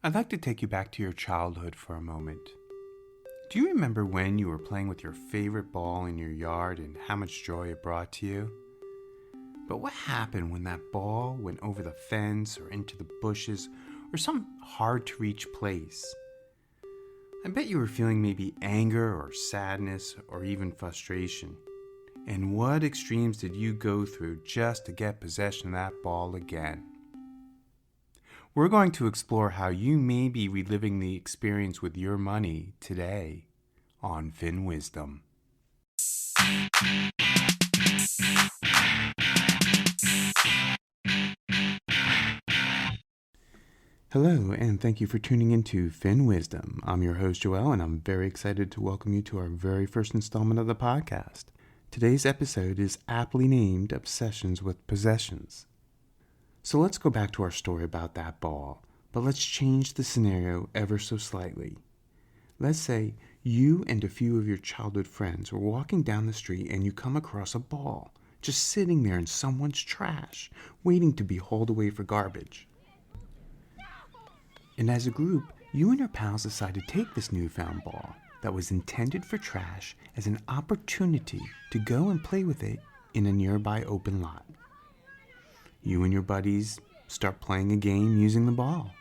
I'd like to take you back to your childhood for a moment. Do you remember when you were playing with your favorite ball in your yard and how much joy it brought to you? But what happened when that ball went over the fence or into the bushes or some hard-to-reach place? I bet you were feeling maybe anger or sadness or even frustration. And what extremes did you go through just to get possession of that ball again? We're going to explore how you may be reliving the experience with your money today on Fin Wisdom. Hello, and thank you for tuning into Fin Wisdom. I'm your host, Joel, and I'm very excited to welcome you to our very first installment of the podcast. Today's episode is aptly named Obsessions with Possessions. So let's go back to our story about that ball, but let's change the scenario ever so slightly. Let's say you and a few of your childhood friends were walking down the street and you come across a ball, just sitting there in someone's trash, waiting to be hauled away for garbage. And as a group, you and your pals decide to take this newfound ball that was intended for trash as an opportunity to go and play with it in a nearby open lot. You and your buddies start playing a game using the ball,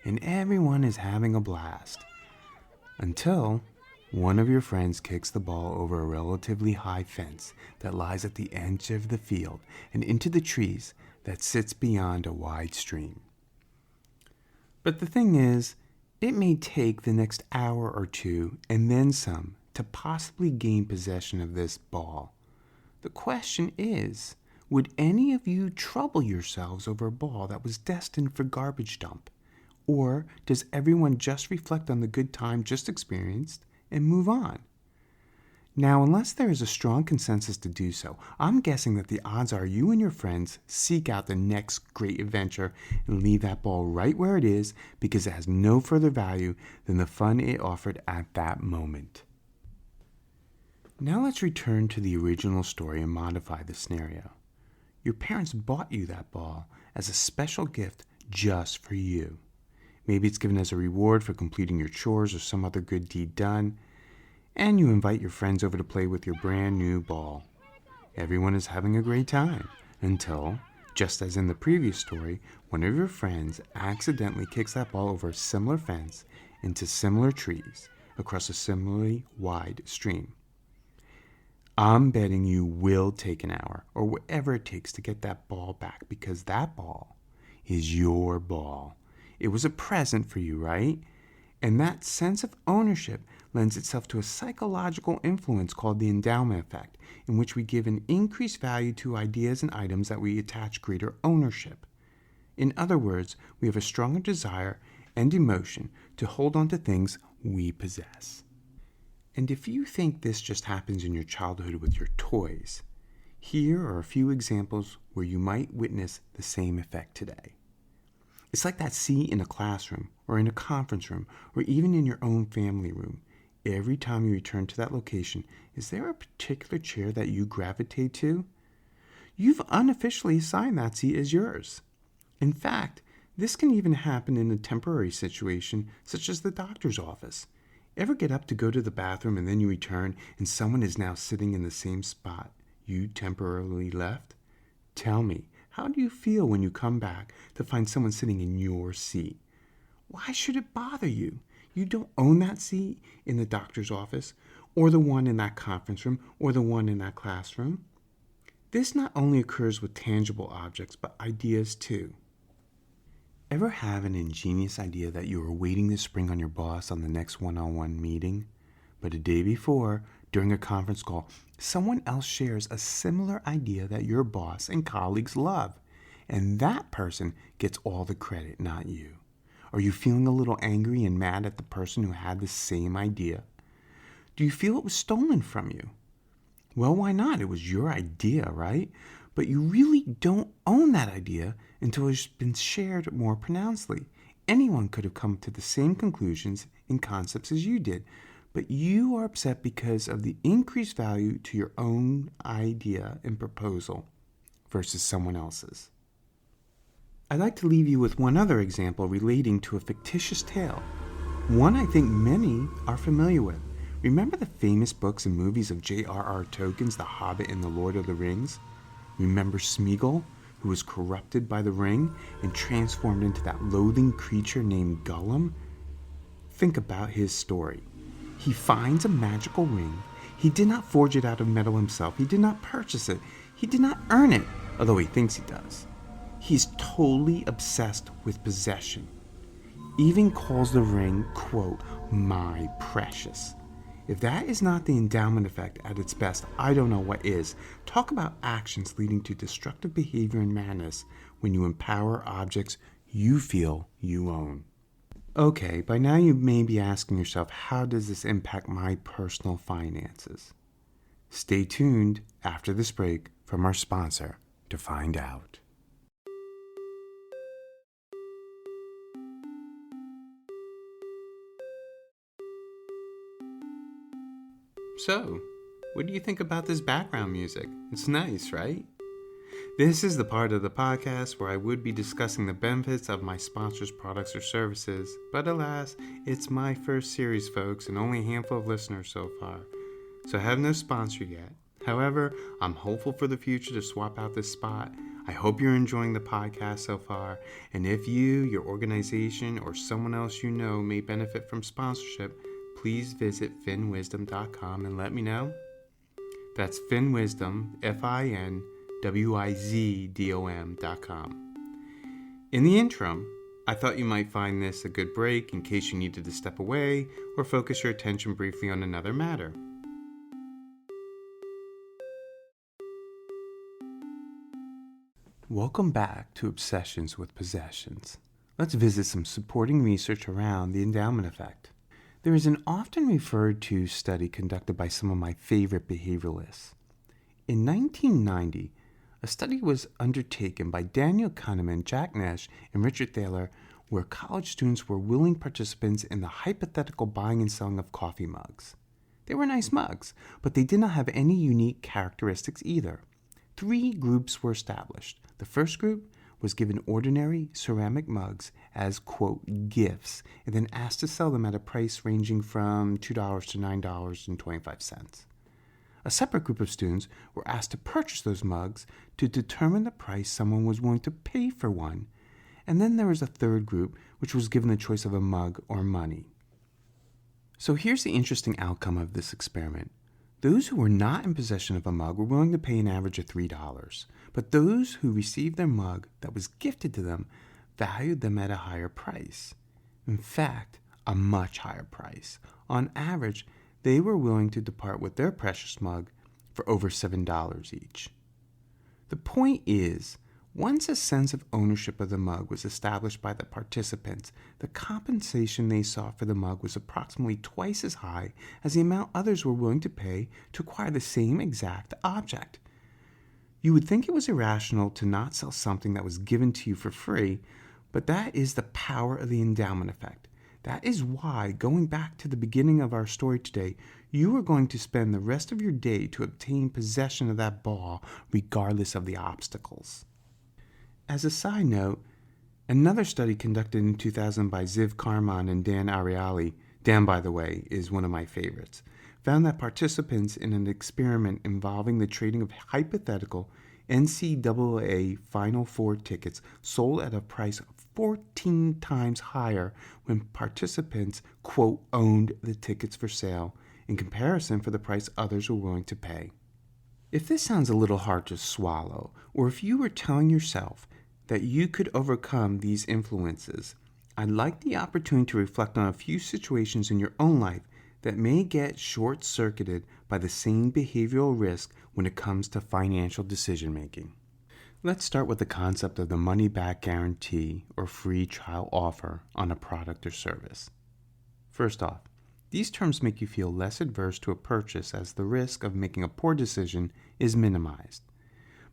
and everyone is having a blast. Until one of your friends kicks the ball over a relatively high fence that lies at the edge of the field and into the trees that sits beyond a wide stream. But the thing is, it may take the next hour or two and then some to possibly gain possession of this ball. The question is, would any of you trouble yourselves over a ball that was destined for garbage dump? Or does everyone just reflect on the good time just experienced and move on? Now, unless there is a strong consensus to do so, I'm guessing that the odds are you and your friends seek out the next great adventure and leave that ball right where it is because it has no further value than the fun it offered at that moment. Now let's return to the original story and modify the scenario. Your parents bought you that ball as a special gift just for you. Maybe it's given as a reward for completing your chores or some other good deed done, and you invite your friends over to play with your brand new ball. Everyone is having a great time until, just as in the previous story, one of your friends accidentally kicks that ball over a similar fence into similar trees across a similarly wide stream. I'm betting you will take an hour or whatever it takes to get that ball back because that ball is your ball. It was a present for you, right? And that sense of ownership lends itself to a psychological influence called the endowment effect, in which we give an increased value to ideas and items that we attach greater ownership. In other words, we have a stronger desire and emotion to hold on to things we possess. And if you think this just happens in your childhood with your toys, here are a few examples where you might witness the same effect today. It's like that seat in a classroom or in a conference room or even in your own family room. Every time you return to that location, is there a particular chair that you gravitate to? You've unofficially assigned that seat as yours. In fact, this can even happen in a temporary situation such as the doctor's office. Ever get up to go to the bathroom and then you return and someone is now sitting in the same spot you temporarily left? Tell me, how do you feel when you come back to find someone sitting in your seat? Why should it bother you? You don't own that seat in the doctor's office, or the one in that conference room, or the one in that classroom. This not only occurs with tangible objects, but ideas too. Ever have an ingenious idea that you were waiting to spring on your boss on the next one-on-one meeting, but a day before, during a conference call, someone else shares a similar idea that your boss and colleagues love, and that person gets all the credit, not you? Are you feeling a little angry and mad at the person who had the same idea? Do you feel it was stolen from you? Well, why not? It was your idea, right? But you really don't own that idea until it's been shared more pronouncedly. Anyone could have come to the same conclusions and concepts as you did, but you are upset because of the increased value to your own idea and proposal versus someone else's. I'd like to leave you with one other example relating to a fictitious tale, one I think many are familiar with. Remember the famous books and movies of J.R.R. Tolkien's The Hobbit and The Lord of the Rings? Remember Smeagol, who was corrupted by the ring and transformed into that loathing creature named Gollum? Think about his story. He finds a magical ring. He did not forge it out of metal himself. He did not purchase it. He did not earn it, although he thinks he does. He's totally obsessed with possession. Even calls the ring, quote, my precious. If that is not the endowment effect at its best, I don't know what is. Talk about actions leading to destructive behavior and madness when you empower objects you feel you own. Okay, by now you may be asking yourself, how does this impact my personal finances? Stay tuned after this break from our sponsor to find out. So, what do you think about this background music? It's nice, right? This is the part of the podcast where I would be discussing the benefits of my sponsors' products or services, but alas, it's my first series, folks, and only a handful of listeners so far. So I have no sponsor yet. However, I'm hopeful for the future to swap out this spot. I hope you're enjoying the podcast so far, and if you, your organization, or someone else you know may benefit from sponsorship, please visit finwisdom.com and let me know. That's finwisdom, FINWIZDOM.com. In the interim, I thought you might find this a good break in case you needed to step away or focus your attention briefly on another matter. Welcome back to Obsessions with Possessions. Let's visit some supporting research around the endowment effect. There is an often referred to study conducted by some of my favorite behavioralists. In 1990, a study was undertaken by Daniel Kahneman, Jack Nash, and Richard Thaler, where college students were willing participants in the hypothetical buying and selling of coffee mugs. They were nice mugs, but they did not have any unique characteristics either. 3 groups were established. The first group was given ordinary ceramic mugs as, quote, gifts, and then asked to sell them at a price ranging from $2 to $9.25. A separate group of students were asked to purchase those mugs to determine the price someone was willing to pay for one. And then there was a third group, which was given the choice of a mug or money. So here's the interesting outcome of this experiment. Those who were not in possession of a mug were willing to pay an average of $3, but those who received their mug that was gifted to them valued them at a higher price. In fact, a much higher price. On average, they were willing to depart with their precious mug for over $7 each. The point is, once a sense of ownership of the mug was established by the participants, the compensation they sought for the mug was approximately twice as high as the amount others were willing to pay to acquire the same exact object. You would think it was irrational to not sell something that was given to you for free, but that is the power of the endowment effect. That is why, going back to the beginning of our story today, you are going to spend the rest of your day to obtain possession of that ball regardless of the obstacles. As a side note, another study conducted in 2000 by Ziv Karman and Dan Ariely, Dan, by the way, is one of my favorites, found that participants in an experiment involving the trading of hypothetical NCAA Final Four tickets sold at a price 14 times higher when participants, quote, owned the tickets for sale in comparison for the price others were willing to pay. If this sounds a little hard to swallow, or if you were telling yourself that you could overcome these influences, I'd like the opportunity to reflect on a few situations in your own life that may get short-circuited by the same behavioral risk when it comes to financial decision-making. Let's start with the concept of the money-back guarantee or free trial offer on a product or service. First off, these terms make you feel less adverse to a purchase as the risk of making a poor decision is minimized.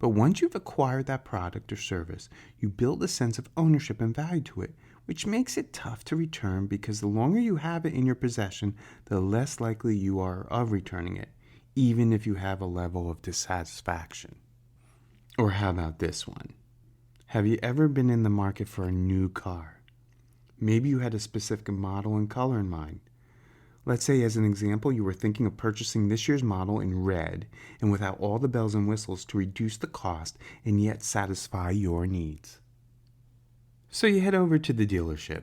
But once you've acquired that product or service, you build a sense of ownership and value to it, which makes it tough to return because the longer you have it in your possession, the less likely you are of returning it, even if you have a level of dissatisfaction. Or how about this one? Have you ever been in the market for a new car? Maybe you had a specific model and color in mind. Let's say, as an example, you were thinking of purchasing this year's model in red and without all the bells and whistles to reduce the cost and yet satisfy your needs. So you head over to the dealership,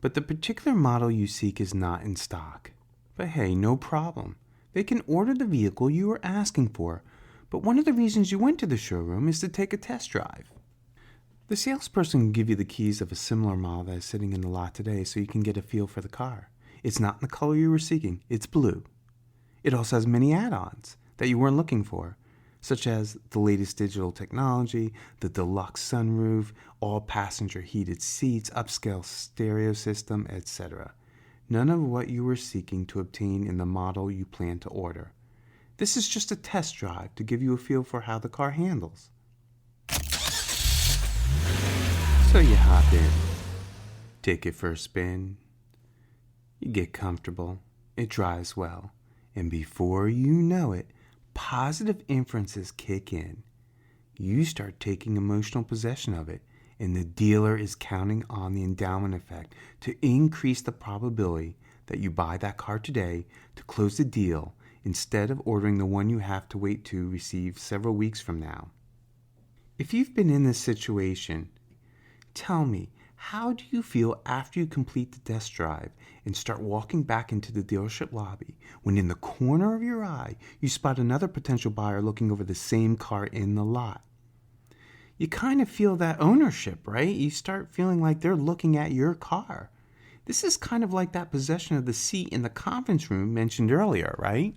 but the particular model you seek is not in stock. But hey, no problem. They can order the vehicle you are asking for, but one of the reasons you went to the showroom is to take a test drive. The salesperson can give you the keys of a similar model that is sitting in the lot today so you can get a feel for the car. It's not in the color you were seeking, it's blue. It also has many add-ons that you weren't looking for, such as the latest digital technology, the deluxe sunroof, all passenger heated seats, upscale stereo system, etc. None of what you were seeking to obtain in the model you plan to order. This is just a test drive to give you a feel for how the car handles. So you hop in, take it for a spin, you get comfortable, it drives well, and before you know it, positive inferences kick in. You start taking emotional possession of it, and the dealer is counting on the endowment effect to increase the probability that you buy that car today to close the deal instead of ordering the one you have to wait to receive several weeks from now. If you've been in this situation, tell me, how do you feel after you complete the test drive and start walking back into the dealership lobby when in the corner of your eye you spot another potential buyer looking over the same car in the lot? You kind of feel that ownership, right? You start feeling like they're looking at your car. This is kind of like that possession of the seat in the conference room mentioned earlier, right?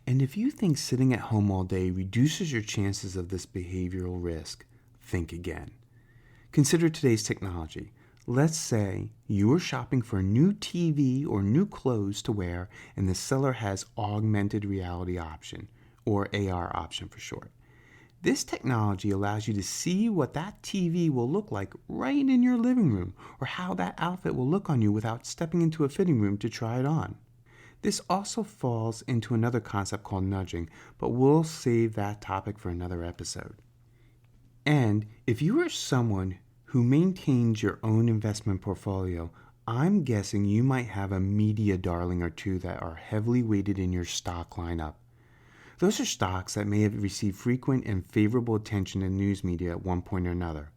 And if you think sitting at home all day reduces your chances of this behavioral risk, think again. Consider today's technology. Let's say you are shopping for a new TV or new clothes to wear and the seller has augmented reality option, or AR option for short. This technology allows you to see what that TV will look like right in your living room, or how that outfit will look on you without stepping into a fitting room to try it on. This also falls into another concept called nudging, but we'll save that topic for another episode. And if you are someone who maintains your own investment portfolio, I'm guessing you might have a media darling or two that are heavily weighted in your stock lineup. Those are stocks that may have received frequent and favorable attention in news media at one point or another.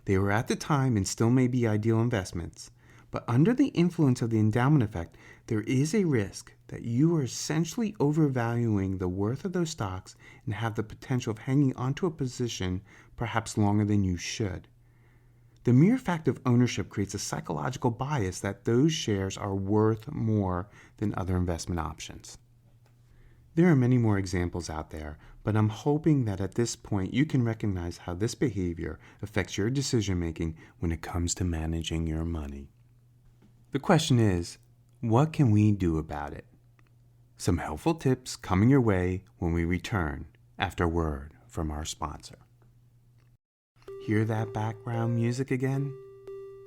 They were at the time and still may be ideal investments, but under the influence of the endowment effect, there is a risk that you are essentially overvaluing the worth of those stocks and have the potential of hanging onto a position perhaps longer than you should. The mere fact of ownership creates a psychological bias that those shares are worth more than other investment options. There are many more examples out there, but I'm hoping that at this point you can recognize how this behavior affects your decision making when it comes to managing your money. The question is, what can we do about it? Some helpful tips coming your way when we return after a word from our sponsor. Hear that background music again?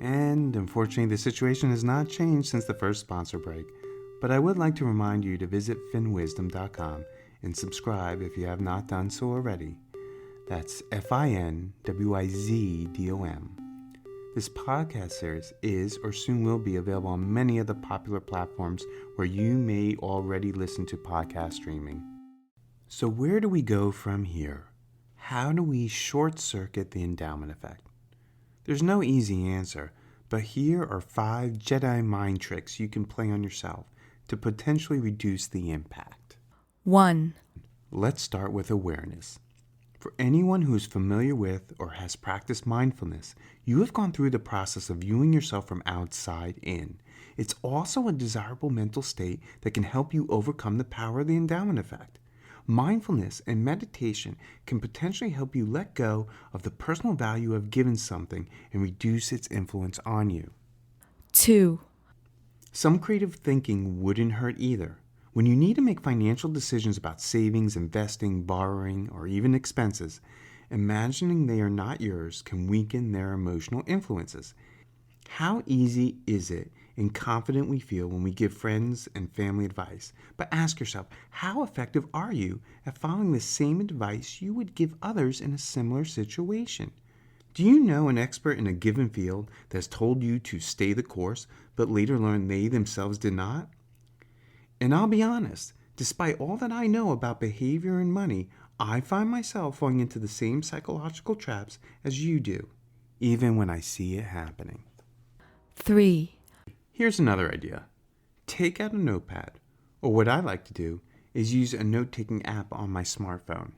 And unfortunately, the situation has not changed since the first sponsor break, but I would like to remind you to visit finwisdom.com and subscribe if you have not done so already. That's FINWIZDOM. This podcast series is or soon will be available on many of the popular platforms where you may already listen to podcast streaming. So where do we go from here? How do we short-circuit the endowment effect? There's no easy answer, but here are 5 Jedi mind tricks you can play on yourself to potentially reduce the impact. 1. Let's start with awareness. For anyone who is familiar with or has practiced mindfulness, you have gone through the process of viewing yourself from outside in. It's also a desirable mental state that can help you overcome the power of the endowment effect. Mindfulness and meditation can potentially help you let go of the personal value of given something and reduce its influence on you. 2. Some creative thinking wouldn't hurt either. When you need to make financial decisions about savings, investing, borrowing, or even expenses, imagining they are not yours can weaken their emotional influences. How easy is it and confident we feel when we give friends and family advice? But ask yourself, how effective are you at following the same advice you would give others in a similar situation? Do you know an expert in a given field that has told you to stay the course, but later learned they themselves did not? And I'll be honest, despite all that I know about behavior and money, I find myself falling into the same psychological traps as you do, even when I see it happening. 3, Here's another idea. Take out a notepad, or what I like to do is use a note-taking app on my smartphone.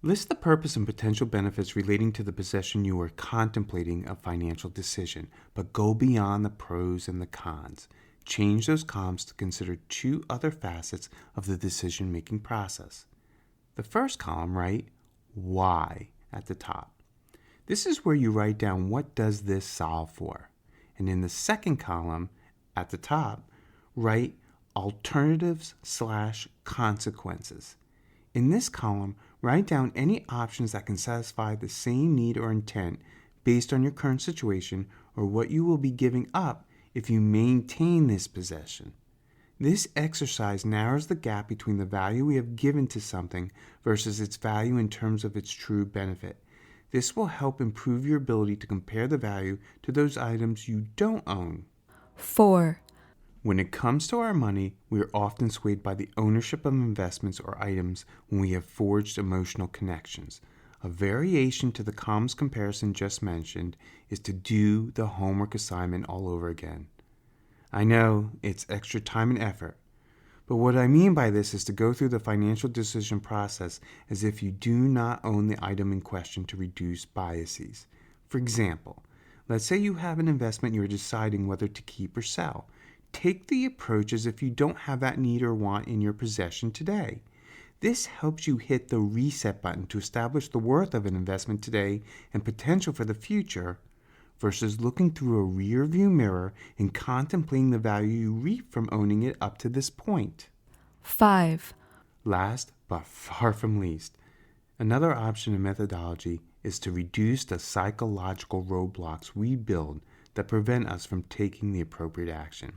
List the purpose and potential benefits relating to the possession you are contemplating a financial decision, but go beyond the pros and the cons. Change those columns to consider 2 other facets of the decision-making process. The first column, write why at the top. This is where you write down what does this solve for. And in the second column at the top, write alternatives/consequences. In this column, write down any options that can satisfy the same need or intent based on your current situation or what you will be giving up if you maintain this possession. This exercise narrows the gap between the value we have given to something versus its value in terms of its true benefit. This will help improve your ability to compare the value to those items you don't own. 4, When it comes to our money, we are often swayed by the ownership of investments or items when we have forged emotional connections. A variation to the comms comparison just mentioned is to do the homework assignment all over again. I know it's extra time and effort, but what I mean by this is to go through the financial decision process as if you do not own the item in question to reduce biases. For example, let's say you have an investment you are deciding whether to keep or sell. Take the approach as if you don't have that need or want in your possession today. This helps you hit the reset button to establish the worth of an investment today and potential for the future versus looking through a rear-view mirror and contemplating the value you reap from owning it up to this point. 5, Last, but far from least, another option and methodology is to reduce the psychological roadblocks we build that prevent us from taking the appropriate action.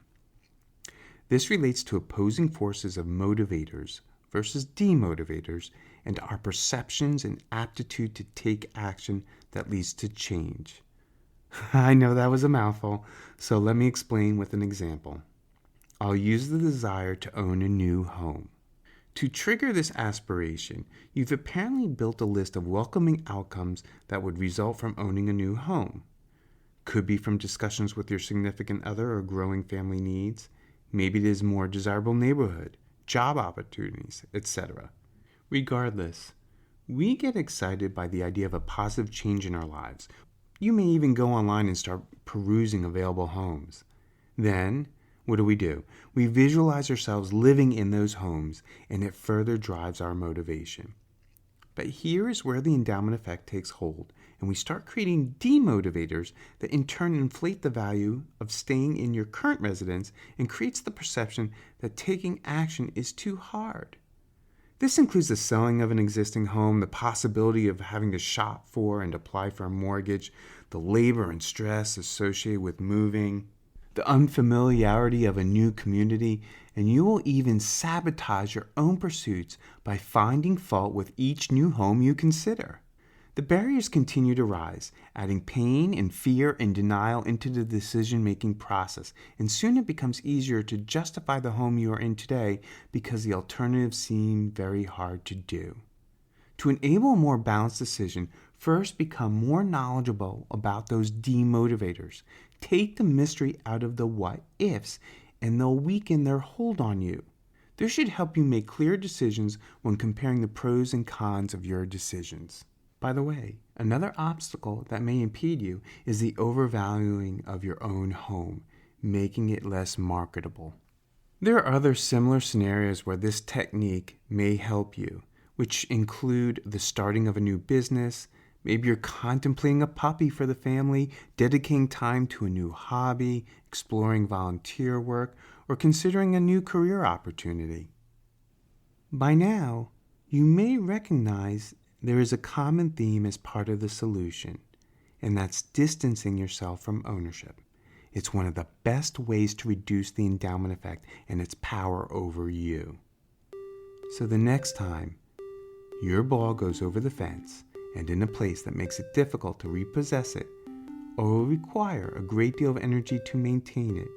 This relates to opposing forces of motivators versus demotivators and our perceptions and aptitude to take action that leads to change. I know that was a mouthful, so let me explain with an example. I'll use the desire to own a new home. To trigger this aspiration, you've apparently built a list of welcoming outcomes that would result from owning a new home. Could be from discussions with your significant other or growing family needs. Maybe it is more desirable neighborhood, job opportunities, etc. Regardless, we get excited by the idea of a positive change in our lives. You may even go online and start perusing available homes. Then, what do? We visualize ourselves living in those homes, and it further drives our motivation. But here is where the endowment effect takes hold, and we start creating demotivators that in turn inflate the value of staying in your current residence and creates the perception that taking action is too hard. This includes the selling of an existing home, the possibility of having to shop for and apply for a mortgage, the labor and stress associated with moving, the unfamiliarity of a new community, and you will even sabotage your own pursuits by finding fault with each new home you consider. The barriers continue to rise, adding pain and fear and denial into the decision-making process, and soon it becomes easier to justify the home you are in today because the alternatives seem very hard to do. To enable a more balanced decision, first become more knowledgeable about those demotivators. Take the mystery out of the what-ifs, and they'll weaken their hold on you. This should help you make clear decisions when comparing the pros and cons of your decisions. By the way, another obstacle that may impede you is the overvaluing of your own home, making it less marketable. There are other similar scenarios where this technique may help you, which include the starting of a new business. Maybe you're contemplating a puppy for the family, dedicating time to a new hobby, exploring volunteer work, or considering a new career opportunity. By now, you may recognize there is a common theme as part of the solution, and that's distancing yourself from ownership. It's one of the best ways to reduce the endowment effect and its power over you. So the next time your ball goes over the fence and in a place that makes it difficult to repossess it, or will require a great deal of energy to maintain it,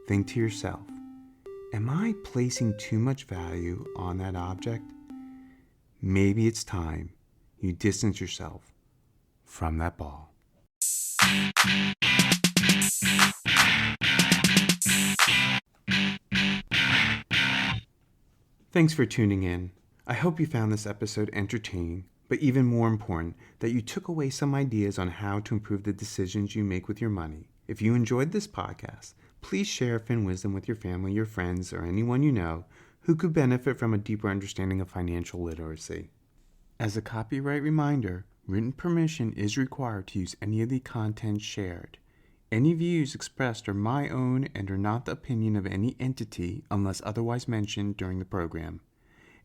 think to yourself, am I placing too much value on that object? Maybe it's time you distance yourself from that ball. Thanks for tuning in. I hope you found this episode entertaining, but even more important, that you took away some ideas on how to improve the decisions you make with your money. If you enjoyed this podcast, please share Fin Wisdom with your family, your friends, or anyone you know who could benefit from a deeper understanding of financial literacy. As a copyright reminder, written permission is required to use any of the content shared. Any views expressed are my own and are not the opinion of any entity unless otherwise mentioned during the program.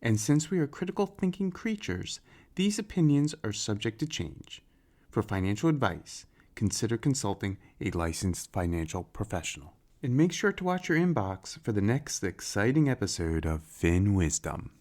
And since we are critical thinking creatures, these opinions are subject to change. For financial advice, consider consulting a licensed financial professional. And make sure to watch your inbox for the next exciting episode of Fin Wisdom.